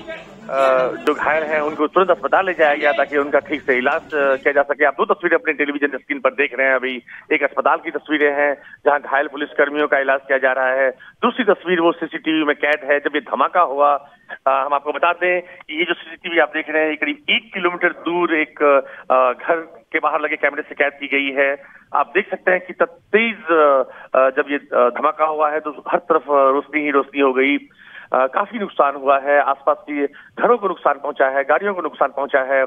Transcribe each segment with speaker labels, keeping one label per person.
Speaker 1: जो घायल हैं उनको तुरंत अस्पताल ले जाया गया ताकि उनका ठीक से इलाज किया जा सके। आप दो तस्वीरें अपने टेलीविजन स्क्रीन पर देख रहे हैं। अभी एक अस्पताल की तस्वीरें हैं जहां घायल पुलिसकर्मियों का इलाज किया जा रहा है। दूसरी तस्वीर वो सीसीटीवी में कैद है जब ये धमाका हुआ। हम आपको बता दें कि ये जो सीसीटीवी आप देख रहे हैं करीब 1 किलोमीटर दूर एक घर के बाहर लगे कैमरे से कैद की गई है। आप देख सकते हैं कि तेज जब ये धमाका हुआ है तो हर तरफ रोशनी ही रोशनी हो गई। काफी नुकसान हुआ है, आसपास के घरों को नुकसान पहुंचा है, गाड़ियों को नुकसान पहुंचा है।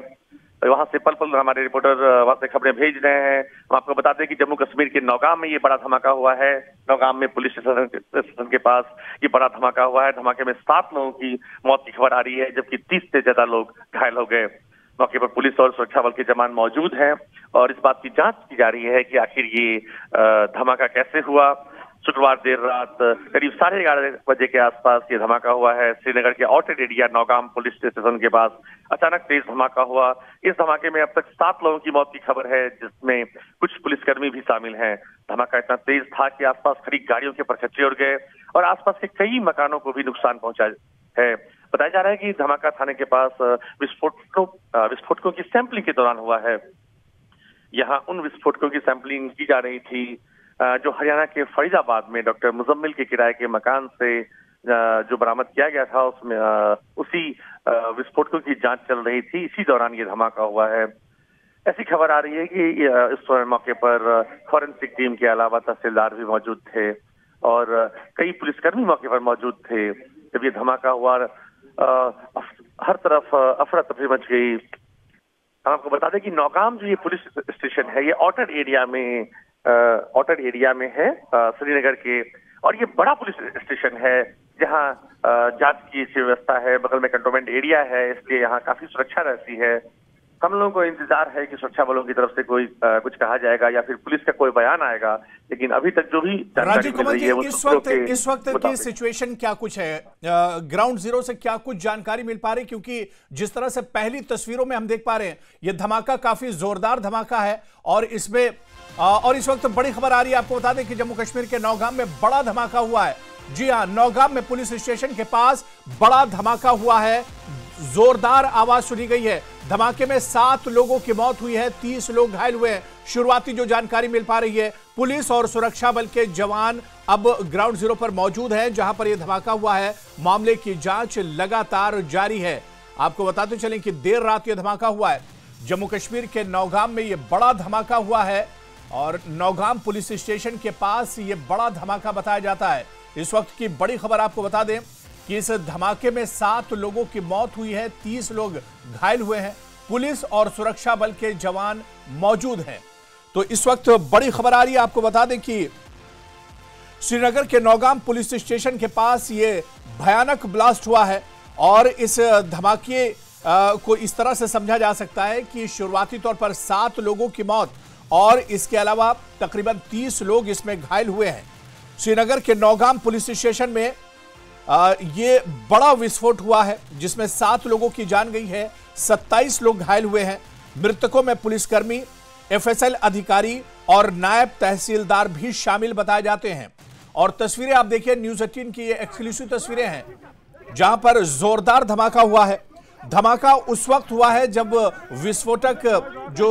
Speaker 1: वहां से पल पल हमारे रिपोर्टर वहां से खबरें भेज रहे हैं। हम आपको बता दें कि जम्मू कश्मीर के नौगाम में ये बड़ा धमाका हुआ है। नौगाम में पुलिस स्टेशन के पास ये बड़ा धमाका हुआ है। धमाके में 7 लोगों की मौत की खबर आ रही है जबकि 30 से ज्यादा लोग घायल हो गए। मौके पर पुलिस और सुरक्षा बल के जवान मौजूद हैं और इस बात की जांच की जा रही है कि आखिर ये धमाका कैसे हुआ। शुक्रवार देर रात करीब 11:30 बजे के आसपास ये धमाका हुआ है। श्रीनगर के outer area Nowgam police station के पास अचानक तेज धमाका हुआ। इस धमाके में अब तक 7 लोगों की मौत की खबर है जिसमें कुछ पुलिसकर्मी भी शामिल हैं। धमाका इतना तेज था कि आसपास खड़ी गाड़ियों के परछत्ते उड़ गए और आसपास के कई मकानों को भी नुकसान पहुंचा है। बताया जा रहा है कि धमाका थाने के पास विस्फोटकों की सैंपलिंग के दौरान हुआ है। यहाँ उन विस्फोटकों की सैंपलिंग की जा रही थी जो हरियाणा के फरीदाबाद में डॉक्टर मुजम्मिल के किराए के मकान से जो बरामद किया गया था उसमें उसी विस्फोटकों की जांच चल रही थी। इसी दौरान ये धमाका हुआ है। ऐसी खबर आ रही है कि इस मौके पर फॉरेंसिक टीम के अलावा तहसीलदार भी मौजूद थे और कई पुलिसकर्मी मौके पर मौजूद थे। जब ये धमाका हुआ हर तरफ अफरा तफरी मच गई। हम आपको बता दें कि नौगाम जो ये पुलिस स्टेशन है ये आउटर एरिया में है श्रीनगर के, और ये बड़ा पुलिस स्टेशन है जहां जांच की व्यवस्था है। बगल में कंटोनमेंट एरिया है, इसलिए यहाँ काफी सुरक्षा रहती है। हम लोगों को इंतजार है कि सुरक्षा बलों की तरफ से कोई कुछ कहा जाएगा या फिर पुलिस का कोई बयान आएगा, लेकिन अभी तक जो भी जानकारी मिल रही है वो
Speaker 2: इस वक्त की सिचुएशन क्या कुछ है, ग्राउंड जीरो से क्या कुछ जानकारी मिल पा रही? क्योंकि जिस तरह से पहली तस्वीरों में हम देख पा रहे हैं ये धमाका काफी जोरदार धमाका है और इसमें और इस वक्त बड़ी खबर आ रही है। आपको बता दें कि जम्मू कश्मीर के नौगाम में बड़ा धमाका हुआ है। जी हां, नौगाम में पुलिस स्टेशन के पास बड़ा धमाका हुआ है। जोरदार आवाज सुनी गई है। धमाके में 7 लोगों की मौत हुई है, 30 लोग घायल हुए हैं। शुरुआती जो जानकारी मिल पा रही है, पुलिस और सुरक्षा बल के जवान अब ग्राउंड जीरो पर मौजूद हैं जहां पर यह धमाका हुआ है। मामले की जांच लगातार जारी है। आपको बताते चलें कि देर रात यह धमाका हुआ है। जम्मू कश्मीर के नौगाम में यह बड़ा धमाका हुआ है और नौगाम पुलिस स्टेशन के पास यह बड़ा धमाका बताया जाता है। इस वक्त की बड़ी खबर आपको बता दें कि इस धमाके में 7 लोगों की मौत हुई है, 30 लोग घायल हुए हैं। पुलिस और सुरक्षा बल के जवान मौजूद हैं। तो इस वक्त बड़ी खबर आ रही है। आपको बता दें कि श्रीनगर के नौगाम पुलिस स्टेशन के पास ये भयानक ब्लास्ट हुआ है और इस धमाके को इस तरह से समझा जा सकता है कि शुरुआती तौर पर 7 लोगों की मौत और इसके अलावा तकरीबन 30 लोग इसमें घायल हुए हैं। श्रीनगर के नौगाम पुलिस स्टेशन में ये बड़ा विस्फोट हुआ है जिसमें 7 लोगों की जान गई है, 27 लोग घायल हुए हैं। मृतकों में पुलिसकर्मी, एफएसएल अधिकारी और नायब तहसीलदार भी शामिल बताए जाते हैं। और तस्वीरें आप देखिए, न्यूज़ 18 की ये एक्सक्लूसिव तस्वीरें हैं जहां पर जोरदार धमाका हुआ है। धमाका उस वक्त हुआ है जब विस्फोटक जो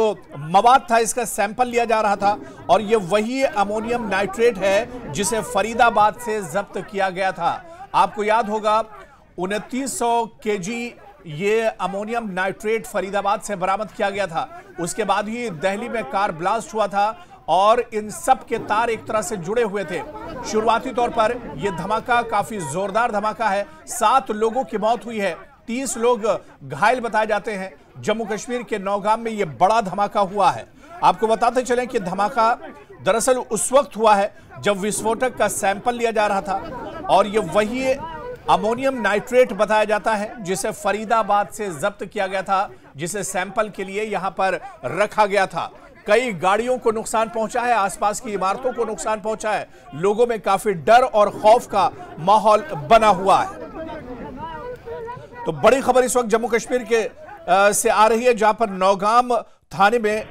Speaker 2: मवाद था इसका सैंपल लिया जा रहा था और ये वही अमोनियम नाइट्रेट है जिसे फरीदाबाद से जब्त किया गया था। आपको याद होगा 2900 केजी ये अमोनियम नाइट्रेट फरीदाबाद से बरामद किया गया था। उसके बाद ही दिल्ली में कार ब्लास्ट हुआ था और इन सब के तार एक तरह से जुड़े हुए थे। शुरुआती तौर पर यह धमाका काफी जोरदार धमाका है। 7 लोगों की मौत हुई है, 30 लोग घायल बताए जाते हैं। जम्मू कश्मीर के नौगाम में यह बड़ा धमाका हुआ है। आपको बताते चलें कि धमाका दरअसल उस वक्त हुआ है जब विस्फोटक का सैंपल लिया जा रहा था और यह वही अमोनियम नाइट्रेट बताया जाता है जिसे फरीदाबाद से जब्त किया गया था, जिसे सैंपल के लिए यहां पर रखा गया था। कई गाड़ियों को नुकसान पहुंचा है, आसपास की इमारतों को नुकसान पहुंचा है। लोगों में काफी डर और खौफ का माहौल बना हुआ है। तो बड़ी खबर इस वक्त जम्मू कश्मीर के से आ रही है जहां पर नौगाम थाने में,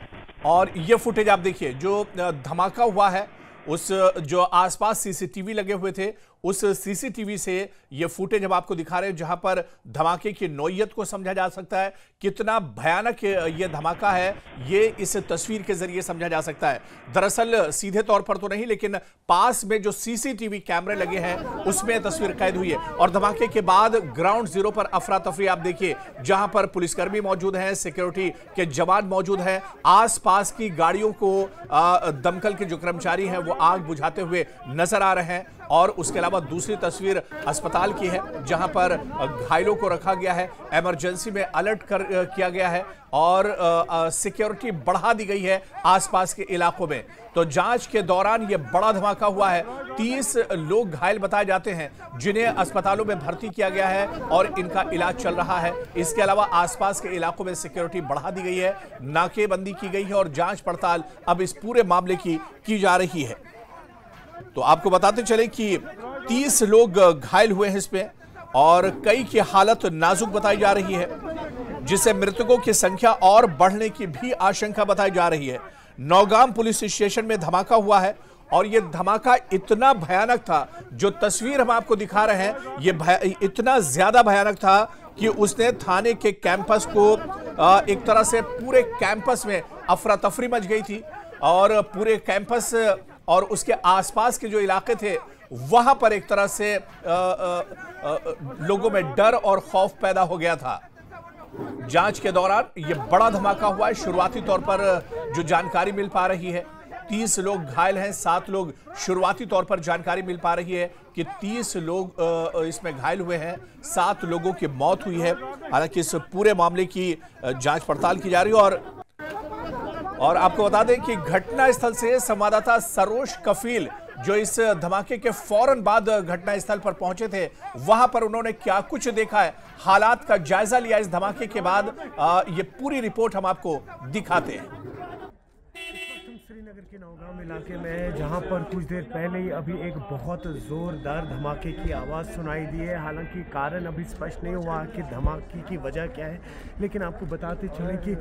Speaker 2: और ये फुटेज आप देखिए जो धमाका हुआ है उस जो आसपास सीसीटीवी लगे हुए थे उस सीसीटीवी से ये फुटेज हम आपको दिखा रहे हैं, जहां पर धमाके की नौइयत को समझा जा सकता है, कितना भयानक ये धमाका है ये इस तस्वीर के जरिए समझा जा सकता है। दरअसल सीधे तौर पर तो नहीं, लेकिन पास में जो सीसीटीवी कैमरे लगे हैं उसमें तस्वीर कैद हुई है। और धमाके के बाद ग्राउंड जीरो पर अफरा तफरी आप देखिए, जहां पर पुलिसकर्मी मौजूद हैं, सिक्योरिटी के जवान मौजूद हैं, आसपास की गाड़ियों को दमकल के जो कर्मचारी हैं वो आग बुझाते हुए नजर आ रहे हैं। और उसके अलावा दूसरी तस्वीर अस्पताल की है, जहां पर घायलों को रखा गया है, इमरजेंसी में अलर्ट किया गया है और सिक्योरिटी बढ़ा दी गई है आसपास के इलाकों में। तो जांच के दौरान यह बड़ा धमाका हुआ है। 30 लोग घायल बताए जाते हैं, जिन्हें अस्पतालों में भर्ती किया गया है और इनका इलाज चल रहा है। इसके अलावा आसपास के इलाकों में सिक्योरिटी बढ़ा दी गई है, नाकेबंदी की गई है और जांच पड़ताल अब इस पूरे मामले की जा रही है। तो आपको बताते चले कि 30 लोग घायल हुए हैं इसमें और कई की हालत नाजुक बताई जा रही है, जिससे मृतकों की संख्या और बढ़ने की भी आशंका बताई जा रही है। नौगाम पुलिस स्टेशन में धमाका हुआ है और यह धमाका इतना भयानक था, जो तस्वीर हम आपको दिखा रहे हैं यह इतना ज्यादा भयानक था कि उसने थाने के कैंपस को एक तरह से पूरे कैंपस में अफरा तफरी मच गई थी और पूरे कैंपस और उसके आसपास के जो इलाके थे वहां पर एक तरह से लोगों में डर और खौफ पैदा हो गया था। जांच के दौरान यह बड़ा धमाका हुआ है। शुरुआती तौर पर जो जानकारी मिल पा रही है, 30 लोग घायल हैं, 7 लोग शुरुआती तौर पर जानकारी मिल पा रही है कि 30 लोग इसमें घायल हुए हैं, 7 लोगों की मौत हुई है। हालांकि इस पूरे मामले की जांच पड़ताल की जा रही है। और आपको बता दें कि घटना स्थल से संवाददाता सरोज कफील, जो इस धमाके के फौरन बाद घटना स्थल पर पहुंचे थे, वहां पर उन्होंने क्या कुछ देखा है, हालात का जायजा लिया इस धमाके के बाद, ये पूरी रिपोर्ट हम आपको दिखाते हैं।
Speaker 3: श्रीनगर के नौगाम इलाके में, जहां पर कुछ देर पहले ही अभी एक बहुत ज़ोरदार धमाके की आवाज़ सुनाई दी है। हालांकि कारण अभी स्पष्ट नहीं हुआ कि धमाके की वजह क्या है, लेकिन आपको बताते चलें कि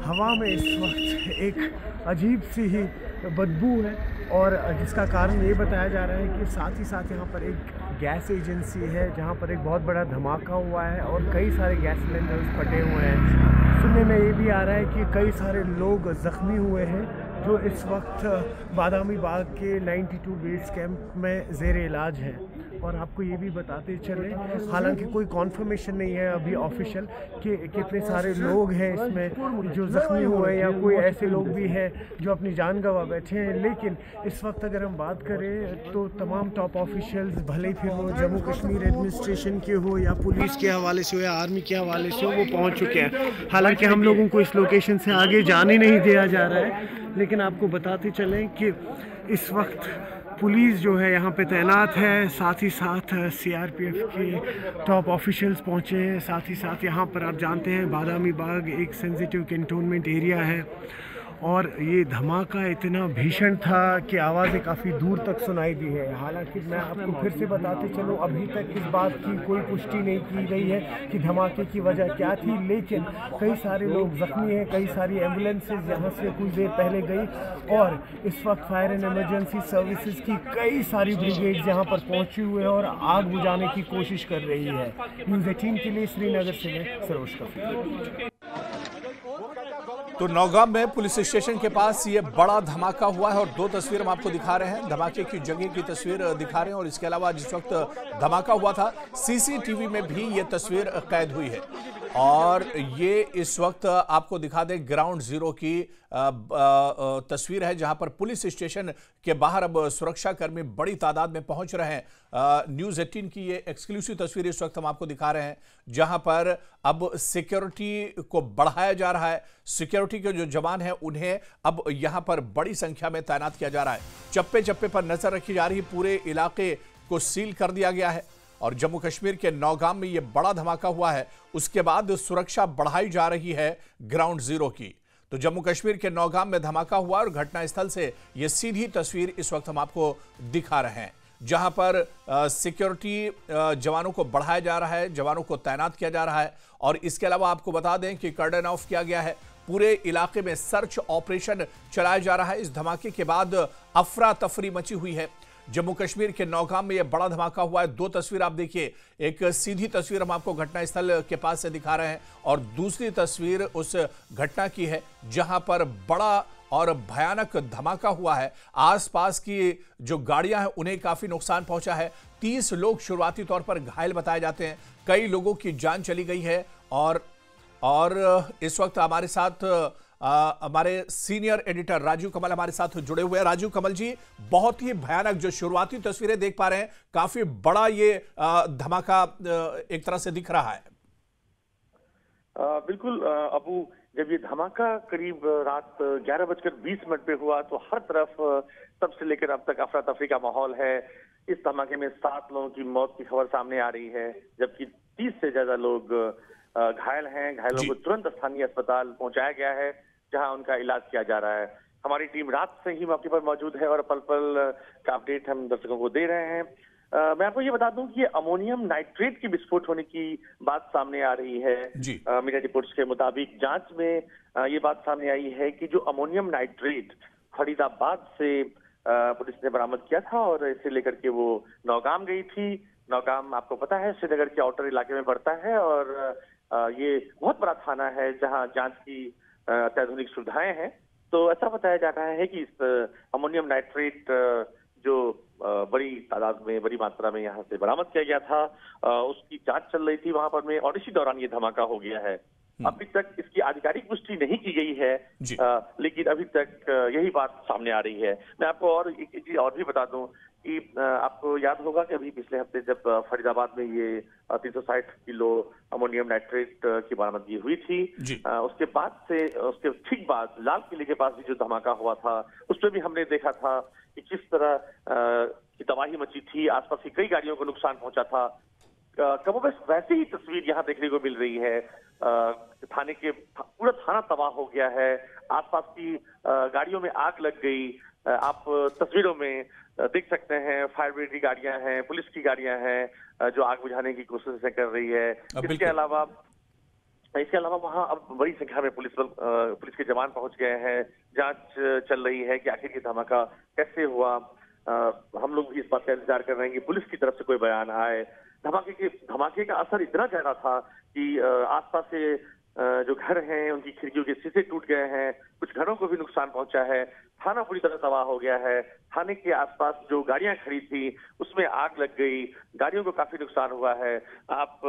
Speaker 3: हवा में इस वक्त एक अजीब सी ही बदबू है और जिसका कारण ये बताया जा रहा है कि साथ ही साथ यहाँ पर एक गैस एजेंसी है जहाँ पर एक बहुत बड़ा धमाका हुआ है और कई सारे गैस सिलेंडर्स फटे हुए हैं। सुनने में ये भी आ रहा है कि कई सारे लोग ज़ख्मी हुए हैं जो इस वक्त बादामी बाग के 92 बेस कैंप में ज़ेर इलाज है। और आपको ये भी बताते चले, हालांकि कोई कॉन्फर्मेशन नहीं है अभी ऑफिशियल कि कितने सारे लोग हैं इसमें जो ज़ख्मी हुए हैं या कोई ऐसे लोग भी हैं जो अपनी जान गंवा बैठे हैं। लेकिन इस वक्त अगर हम बात करें तो तमाम टॉप ऑफिशियल्स, भले ही फिर वो जम्मू कश्मीर एडमिनिस्ट्रेशन के हो या पुलिस के हवाले से हो या आर्मी के हवाले से हो, वो पहुँच चुके हैं। हालांकि हम लोगों को इस लोकेशन से आगे जाने नहीं दिया जा रहा है, लेकिन आपको बताते चलें कि इस वक्त पुलिस जो है यहाँ पे तैनात है, साथ ही साथ सीआरपीएफ के टॉप ऑफिशियल्स पहुँचे हैं। साथ ही साथ यहाँ पर आप जानते हैं बादामी बाग एक सेंसिटिव कैंटोनमेंट एरिया है और ये धमाका इतना भीषण था कि आवाज़ें काफ़ी दूर तक सुनाई दी है। हालांकि मैं आपको फिर से बताते चलूँ, अभी तक इस बात की कोई पुष्टि नहीं की गई है कि धमाके की वजह क्या थी, लेकिन कई सारे लोग ज़ख्मी हैं, कई सारी एम्बुलेंसेज यहाँ से कुछ देर पहले गई और इस वक्त फायर एंड इमरजेंसी सर्विसेज की कई सारी ब्रिगेड्स यहाँ पर पहुँची हुए हैं और आग बुझाने की कोशिश कर रही है। न्यूज़ 18 के लिए श्रीनगर से मैं सरोज कफील।
Speaker 2: तो नौगाम में पुलिस स्टेशन के पास ये बड़ा धमाका हुआ है और 2 तस्वीर हम आपको दिखा रहे हैं। धमाके की जगह की तस्वीर दिखा रहे हैं और इसके अलावा जिस वक्त धमाका हुआ था सीसीटीवी में भी ये तस्वीर कैद हुई है। और ये इस वक्त आपको दिखा दें ग्राउंड जीरो की तस्वीर है, जहां पर पुलिस स्टेशन के बाहर अब सुरक्षा कर्मी बड़ी तादाद में पहुंच रहे हैं। न्यूज़ 18 की ये एक्सक्लूसिव तस्वीर इस वक्त हम आपको दिखा रहे हैं, जहां पर अब सिक्योरिटी को बढ़ाया जा रहा है। सिक्योरिटी के जो जवान हैं उन्हें अब यहां पर बड़ी संख्या में तैनात किया जा रहा है। चप्पे चप्पे पर नजर रखी जा रही, पूरे इलाके को सील कर दिया गया है। और जम्मू कश्मीर के नौगाम में यह बड़ा धमाका हुआ है, उसके बाद सुरक्षा बढ़ाई जा रही है ग्राउंड जीरो की। तो जम्मू कश्मीर के नौगाम में धमाका हुआ और घटनास्थल से यह सीधी तस्वीर इस वक्त हम आपको दिखा रहे हैं, जहां पर सिक्योरिटी जवानों को बढ़ाया जा रहा है, जवानों को तैनात किया जा रहा है। और इसके अलावा आपको बता दें कि कर्डन ऑफ किया गया है, पूरे इलाके में सर्च ऑपरेशन चलाया जा रहा है। इस धमाके के बाद अफरा तफरी मची हुई है। जम्मू कश्मीर के नौगाम में यह बड़ा धमाका हुआ है। दो तस्वीर आप देखिए, एक सीधी तस्वीर हम आपको घटनास्थल के पास से दिखा रहे हैं और दूसरी तस्वीर उस घटना की है जहां पर बड़ा और भयानक धमाका हुआ है। आसपास की जो गाड़ियां हैं उन्हें काफी नुकसान पहुंचा है। 30 लोग शुरुआती तौर पर घायल बताए जाते हैं, कई लोगों की जान चली गई है। और इस वक्त हमारे साथ हमारे सीनियर एडिटर राजीव कमल हमारे साथ जुड़े हुए हैं। राजीव कमल जी, बहुत ही भयानक जो शुरुआती तस्वीरें देख पा रहे हैं, काफी बड़ा ये धमाका एक तरह से दिख रहा है।
Speaker 1: बिल्कुल अबू, जब ये धमाका करीब रात 11:20 पे हुआ तो हर तरफ तब से लेकर अब तक अफरा तफरी का माहौल है। इस धमाके में 7 लोगों की मौत की खबर सामने आ रही है, जबकि 30 से ज्यादा लोग घायल हैं। घायलों को तुरंत स्थानीय अस्पताल पहुंचाया गया है, जहां उनका इलाज किया जा रहा है। हमारी टीम रात से ही मौके पर मौजूद है और पल पल का अपडेट हम दर्शकों को दे रहे हैं। मैं आपको ये बता दूं कि ये अमोनियम नाइट्रेट की विस्फोट होने की बात सामने आ रही है। मीडिया रिपोर्ट्स के मुताबिक जांच में ये बात सामने आई है कि जो अमोनियम नाइट्रेट फरीदाबाद से पुलिस ने बरामद किया था और इसे लेकर के वो नौगाम गई थी। नौगाम आपको पता है श्रीनगर के आउटर इलाके में पड़ता है और ये बहुत बड़ा थाना है जहां जांच की अत्याधुनिक सुविधाएं हैं। तो ऐसा बताया जा रहा है कि इस अमोनियम नाइट्रेट जो बड़ी तादाद में, बड़ी मात्रा में यहाँ से बरामद किया गया था, उसकी जांच चल रही थी वहां पर में और इसी दौरान ये धमाका हो गया है। अभी तक इसकी आधिकारिक पुष्टि नहीं की गई है, लेकिन अभी तक यही बात सामने आ रही है। मैं आपको और एक चीज और भी बता दूं कि आपको याद होगा कि अभी पिछले हफ्ते जब फरीदाबाद में ये 360 किलो अमोनियम नाइट्रेट की बरामदगी हुई थी, उसके बाद से, उसके ठीक बाद लाल किले के पास भी जो धमाका हुआ था उसमें भी हमने देखा था कि किस तरह की तबाही मची थी। आसपास की कई गाड़ियों को नुकसान पहुंचा था। कमोबेश वैसी ही तस्वीर यहाँ देखने को मिल रही है। थाने के पूरा थाना तबाह हो गया है, आसपास की गाड़ियों में आग लग गई। आप तस्वीरों में देख सकते हैं, फायर ब्रिगेड की गाड़ियां हैं, पुलिस की गाड़ियां हैं जो आग बुझाने की कोशिश कर रही है। इसके अलावा वहां अब बड़ी संख्या में पुलिस के जवान पहुंच गए हैं। जांच चल रही है कि आखिर ये धमाका कैसे हुआ। हम लोग भी इस बात का इंतजार कर रहे हैं कि पुलिस की तरफ से कोई बयान आए। धमाके का असर इतना ज्यादा था कि आसपास से जो घर हैं उनकी खिड़कियों के शीशे टूट गए हैं, कुछ घरों को भी नुकसान पहुंचा है। थाना पूरी तरह तबाह हो गया है। थाने के आसपास जो गाड़ियां खड़ी थी उसमें आग लग गई, गाड़ियों को काफी नुकसान हुआ है। आप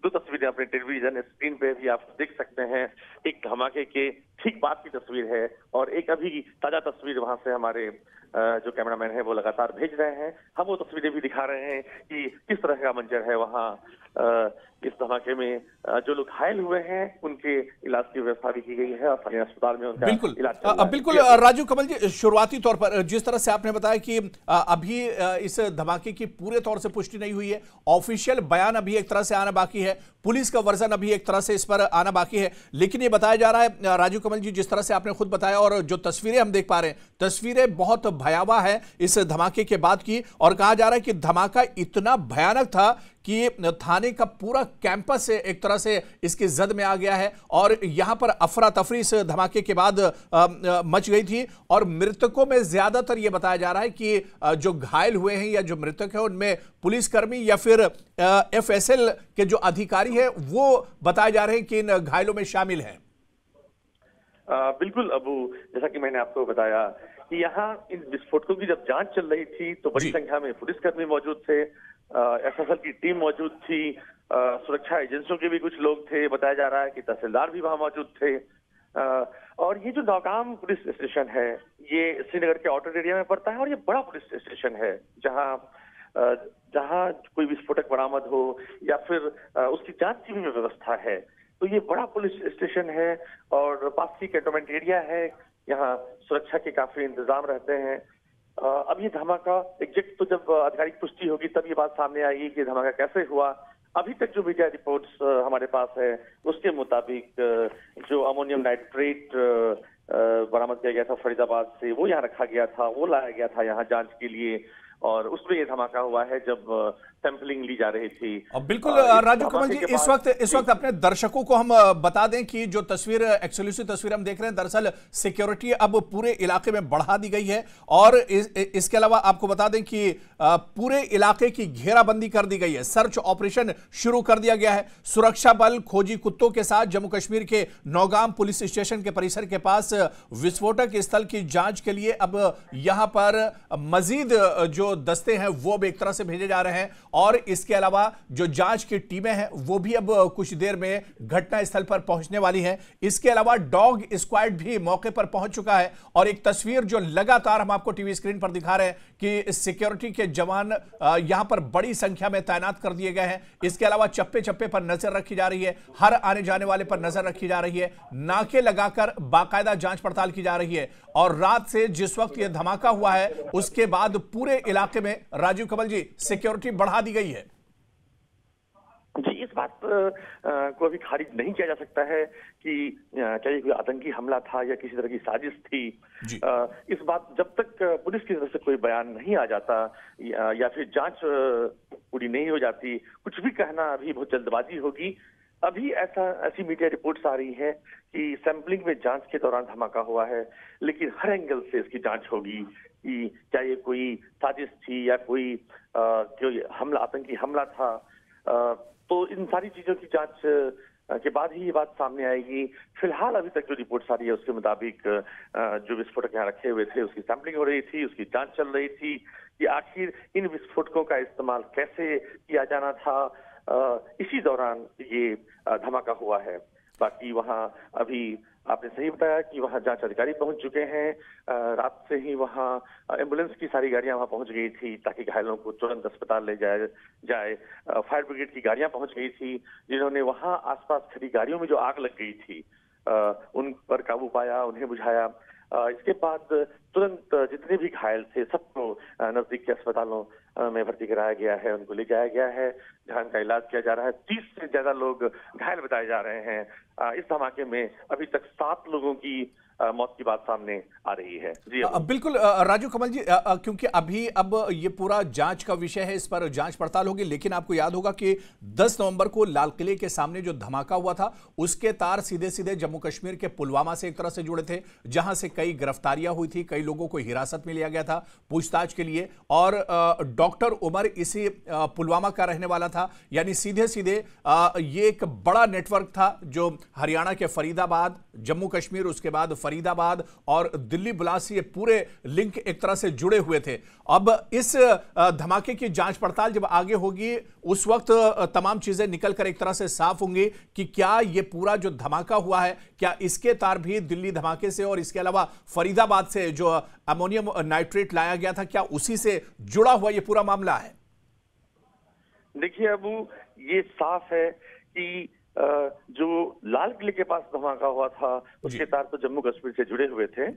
Speaker 1: 2 तस्वीरें अपने टेलीविजन स्क्रीन पे भी आप देख सकते हैं। एक धमाके के ठीक बाद की तस्वीर है और एक अभी ताजा तस्वीर वहां से हमारे जो कैमरामैन है वो लगातार भेज रहे हैं। हम वो तस्वीरें भी दिखा रहे हैं कि किस तरह का मंजर है वहां। इस धमाके में जो लोग घायल हुए हैं उनके इलाज की व्यवस्था भी की गई है और स्थानीय अस्पताल में उनका इलाज चल रहा है।
Speaker 2: बिल्कुल राजीव कमल जी, शुरुआती तौर पर जिस तरह से आपने बताया कि अभी इस धमाके की पूरे तौर से पुष्टि नहीं हुई है, ऑफिशियल बयान अभी एक तरह से आना बाकी है, पुलिस का वर्जन अभी एक तरह से इस पर आना बाकी है, लेकिन ये बताया जा रहा है राजीव कमल जी, जिस तरह से आपने खुद बताया और जो तस्वीरें हम देख पा रहे हैं, तस्वीरें बहुत भयावह है इस धमाके के बाद की। और कहा जा रहा है कि धमाका इतना भयानक था कि थाने का पूरा कैंपस एक तरह से इसकी जद में आ गया है और यहां पर अफरा तफरी इस धमाके के बाद मच गई थी। और मृतकों में ज्यादातर यह बताया जा रहा है कि जो घायल हुए हैं या जो मृतक है उनमें पुलिसकर्मी या फिर एफएसएल के जो अधिकारी है वो बताए जा रहे हैं कि इन घायलों में शामिल हैं।
Speaker 1: बिल्कुल अबू, जैसा कि मैंने आपको बताया कि यहाँ इन विस्फोटकों की जब जांच चल रही थी तो बड़ी संख्या में पुलिसकर्मी मौजूद थे, एफएसएल की टीम मौजूद थी, सुरक्षा एजेंसियों के भी कुछ लोग थे। बताया जा रहा है कि तहसीलदार भी वहां मौजूद थे। और ये जो नौगाम पुलिस स्टेशन है ये श्रीनगर के आउटर एरिया में पड़ता है और ये बड़ा पुलिस स्टेशन है जहां कोई विस्फोटक बरामद हो या फिर उसकी जांच की भी व्यवस्था है। तो ये बड़ा पुलिस स्टेशन है और पास ही कैंटोनमेंट एरिया है, यहाँ सुरक्षा के काफी इंतजाम रहते हैं। अब ये धमाका एग्जैक्ट तो जब आधिकारिक पुष्टि होगी तब ये बात सामने आएगी कि धमाका कैसे हुआ। अभी तक जो मीडिया रिपोर्ट्स हमारे पास है उसके मुताबिक जो अमोनियम नाइट्रेट बरामद किया गया था फरीदाबाद से, वो यहाँ रखा गया था, वो लाया गया था यहाँ जांच के लिए और उसमें ये धमाका हुआ है जब सैंपलिंग ली जा रही थी।
Speaker 2: और बिल्कुल राजू कमल जी, इस वक्त अपने दर्शकों को हम बता दें कि जो तस्वीर, एक्सक्लूसिव तस्वीर हम देख रहे हैं, दरअसल सिक्योरिटी अब पूरे इलाके में बढ़ा दी गई है। और इसके अलावा आपको बता दें कि पूरे इलाके की घेराबंदी कर दी गई है, सर्च ऑपरेशन शुरू कर दिया गया है। सुरक्षा बल खोजी कुत्तों के साथ जम्मू कश्मीर के नौगाम पुलिस स्टेशन के परिसर के पास विस्फोटक स्थल की जांच के लिए अब यहां पर मजीद जो दस्ते हैं वो भी एक तरह से भेजे जा रहे हैं। और इसके अलावा जो जांच की टीमें हैं वो भी अब कुछ देर में घटना स्थल पर पहुंचने वाली हैं। इसके अलावा डॉग स्क्वाड भी मौके पर पहुंच चुका है। और एक तस्वीर जो लगातार हम आपको टीवी स्क्रीन पर दिखा रहे हैं कि सिक्योरिटी के जवान यहां पर बड़ी संख्या में तैनात कर दिए गए हैं। इसके अलावा चप्पे चप्पे पर नजर रखी जा रही है, हर आने जाने वाले पर नजर रखी जा रही है, नाके लगाकर बाकायदा जांच पड़ताल की जा रही है। और रात से जिस वक्त यह धमाका हुआ है उसके बाद पूरे इलाके में राजीव कमल जी सिक्योरिटी बढ़ा दी गई है।
Speaker 1: जी, इस बात को अभी खारिज नहीं किया जा सकता है कि क्या ये कोई आतंकी हमला था या किसी तरह की साजिश थी। इस बात जब तक पुलिस की तरफ से कोई बयान नहीं आ जाता या फिर जांच पूरी नहीं हो जाती, कुछ भी कहना अभी बहुत जल्दबाजी होगी। अभी ऐसी मीडिया रिपोर्ट्स आ रही है कि सैंपलिंग में जांच के दौरान धमाका हुआ है, लेकिन हर एंगल से इसकी जांच होगी कि क्या ये कोई साजिश थी या कोई हमला, आतंकी हमला था। तो इन सारी चीजों की जांच के बाद ही ये बात सामने आएगी। फिलहाल अभी तक जो रिपोर्ट्स आ रही है उसके मुताबिक जो विस्फोटक यहाँ रखे हुए थे उसकी सैंपलिंग हो रही थी, उसकी जांच चल रही थी कि आखिर इन विस्फोटकों का इस्तेमाल कैसे किया जाना था। इसी दौरान ये धमाका हुआ है। बाकी वहाँ अभी आपने सही बताया कि वहाँ जांच अधिकारी पहुंच चुके हैं। रात से ही वहाँ एम्बुलेंस की सारी गाड़ियां वहाँ पहुंच गई थी ताकि घायलों को तुरंत अस्पताल ले जाए। फायर ब्रिगेड की गाड़ियां पहुंच गई थी जिन्होंने वहाँ आसपास खड़ी गाड़ियों में जो आग लग गई थी उन पर काबू पाया, उन्हें बुझाया। इसके बाद तुरंत जितने भी घायल थे सबको नजदीक के अस्पतालों में भर्ती कराया गया है, उनको ले जाया गया है जहां उनका इलाज किया जा रहा है। 30 से ज्यादा लोग घायल बताए जा रहे हैं। इस धमाके में अभी तक 7 लोगों की मौत की बात सामने आ रही है। जी
Speaker 2: बिल्कुल राजू कमल जी, क्योंकि अभी अब ये पूरा जांच का विषय है, इस पर जांच पड़ताल होगी। लेकिन आपको याद होगा कि 10 नवंबर को लाल किले के सामने जो धमाका हुआ था उसके तार सीधे सीधे जम्मू कश्मीर के पुलवामा से एक तरह से जुड़े थे, जहां से कई गिरफ्तारियां हुई थी, कई लोगों को हिरासत में लिया गया था पूछताछ के लिए। और डॉक्टर उमर इसी पुलवामा का रहने वाला था। यानी सीधे सीधे ये एक बड़ा नेटवर्क था जो हरियाणा के फरीदाबाद, जम्मू कश्मीर, उसके बाद फरीदाबाद और दिल्ली बुला से ये पूरे लिंक एक तरह से जुड़े हुए थे। अब इस धमाके की जांच पड़ताल जब आगे होगी उस वक्त तमाम चीजें निकलकर एक तरह से साफ होंगी कि क्या ये पूरा जो धमाका हुआ है क्या इसके तार भी दिल्ली धमाके से और इसके अलावा फरीदाबाद से जो अमोनियम नाइट्रेट लाया गया था क्या उसी से जुड़ा हुआ ये पूरा मामला है।
Speaker 1: देखिए अबू, ये साफ है कि जो लाल किले के पास धमाका हुआ था उसके तार तो जम्मू कश्मीर से जुड़े हुए थे।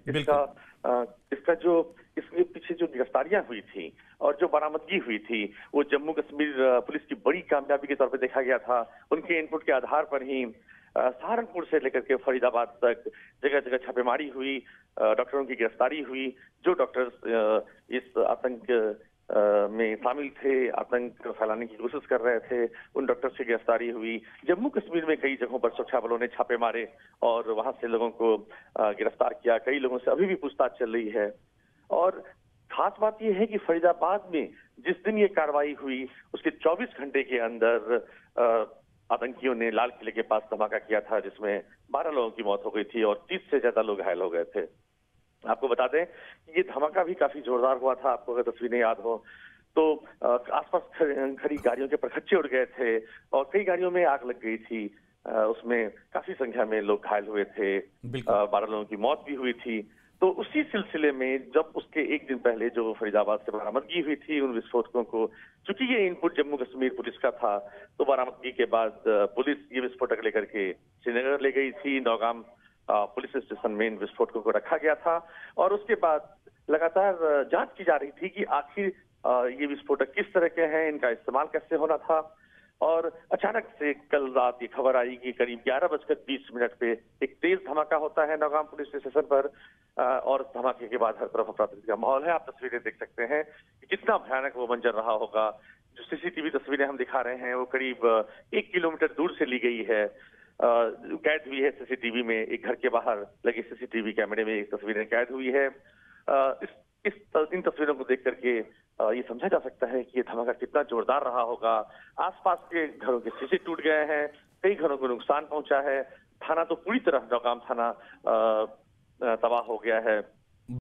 Speaker 1: इसके पीछे जो गिरफ्तारियां हुई थी और जो बरामदगी हुई थी वो जम्मू कश्मीर पुलिस की बड़ी कामयाबी के तौर पे देखा गया था। उनके इनपुट के आधार पर ही सहारनपुर से लेकर के फरीदाबाद तक जगह जगह छापेमारी हुई, डॉक्टरों की गिरफ्तारी हुई। जो डॉक्टर्स इस आतंक में शामिल थे, आतंक फैलाने की कोशिश कर रहे थे, उन डॉक्टर्स की गिरफ्तारी हुई। जम्मू कश्मीर में कई जगहों पर सुरक्षा बलों ने छापे मारे और वहां से लोगों को गिरफ्तार किया। कई लोगों से अभी भी पूछताछ चल रही है। और खास बात यह है कि फरीदाबाद में जिस दिन ये कार्रवाई हुई उसके 24 घंटे के अंदर आतंकियों ने लाल किले के पास धमाका किया था जिसमें 12 लोगों की मौत हो गई थी और 30 से ज्यादा लोग घायल हो गए थे। आपको बता दें कि ये धमाका भी काफी जोरदार हुआ था। आपको अगर तस्वीरें याद हो तो आसपास खड़ी गाड़ियों के परखच्चे उड़ गए थे और कई गाड़ियों में आग लग गई थी। उसमें काफी संख्या में लोग घायल हुए थे, 12 लोगों की मौत भी हुई थी। तो उसी सिलसिले में जब उसके एक दिन पहले जो फरीदाबाद से बरामदगी हुई थी उन विस्फोटकों को, चूंकि ये इनपुट जम्मू कश्मीर पुलिस का था, तो बरामदगी के बाद पुलिस ये विस्फोटक लेकर के श्रीनगर ले गई थी। नौगाम पुलिस स्टेशन में इन विस्फोटकों को रखा गया था और उसके बाद लगातार जांच की जा रही थी कि आखिर ये विस्फोटक किस तरह के हैं, इनका इस्तेमाल कैसे होना था। और अचानक से कल रात ये खबर आई कि करीब 11:20 पे एक तेज धमाका होता है नौगाम पुलिस स्टेशन पर और धमाके के बाद हर तरफ अफरा तफरी का माहौल है। आप तस्वीरें देख सकते हैं कि कितना भयानक वो मंजर रहा होगा। जो सीसीटीवी तस्वीरें हम दिखा रहे हैं वो करीब 1 किलोमीटर दूर से ली गई है। कैद हुई है सीसीटीवी में, एक घर के बाहर लगे सीसीटीवी कैमरे में एक तस्वीरें कैद हुई है। इन तस्वीरों को देख करके ये समझा जा सकता है कि ये धमाका कितना जोरदार रहा होगा। आसपास के घरों के शीशे टूट गए हैं, कई घरों को नुकसान पहुंचा है। थाना तो पूरी तरह नौगाम थाना तबाह हो गया है।